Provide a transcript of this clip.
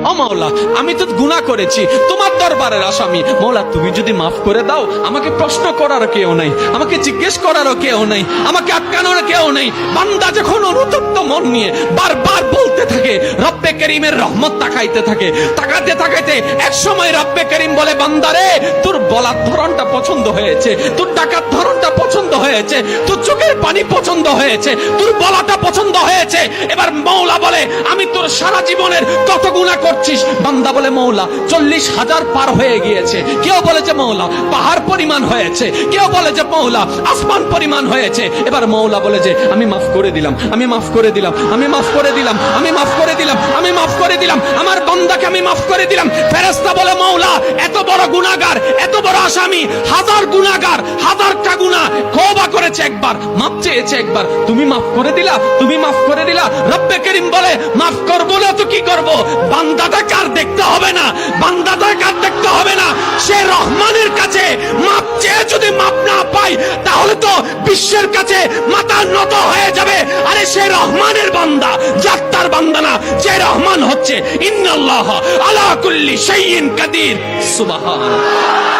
ও মাওলা, আমি তো গুনাহ করেছি, তোমার দরবারের আসামি। মাওলা, তুমি যদি মাফ করে দাও, আমাকে প্রশ্ন করার কেউ নাই, আমাকে জিজ্ঞেস করারও কেউ নাই, আমাকে আটকানোর কেউ নেই। বান্দা যখন অনুতপ্ত মন নিয়ে বারবার বলতে থাকে, রব্বে করিমের রহমত তাকাইতে থাকে, তাকাতে তাকাইতে এক সময় রব্বে করিম বলে, বান্দারে, তোর বলার ধরনটা পছন্দ হয়েছে, তোর ডাকার ধরনটা পছন্দ হয়েছে, তোর চোখের পানি পছন্দ হয়েছে, তোর বলাটা পছন্দ হয়েছে। এবার মওলা বলে, আমি তোর সারা জীবনের কত গুনাহ করছিস? বান্দা বলে, মওলা 40,000 পার হয়ে গিয়েছে। কেউ বলে যে মওলা পাহাড় পরিমাণ হয়েছে, কেউ বলে যে মওলা আসমান পরিমাণ হয়েছে। এবার মওলা বলে যে আমি মাফ করে দিলাম, আমি মাফ করে দিলাম, আমি মাফ করে দিলাম, আমি মাফ করে দিলাম, আমি মাফ করে দিলাম, আমার বান্দাকে আমি মাফ করে দিলাম। ফেরেশতা বলে, মওলা এত বড় গুনাহগার, এত বড় আসামি, হাজার গুনাহগার, হাজারটা গুনাহ, তওবা করেছে একবার, মাফ চেয়েছে একবার, তুমি মাফ করে দিলা, তুমি মাফ করে দিলা। রব্বে করিম বলে, মাফ করব না তো কি করব? বান্দাটা কার দেখতে হবে না, বান্দাটা কার দেখতে হবে না, সে রহমানের কাছে মাফ চেয়ে যদি মাফ না পাই, তাহলে তো বিশ্বের কাছে মাথা নত হয়ে যাবে। আরে সে রহমানের বান্দা, জাত্তার বান্দা না, যে রহমান হচ্ছে ইন্নাল্লাহ আলা কুল্লি শাইইন কাদির। সুবহানাল্লাহ।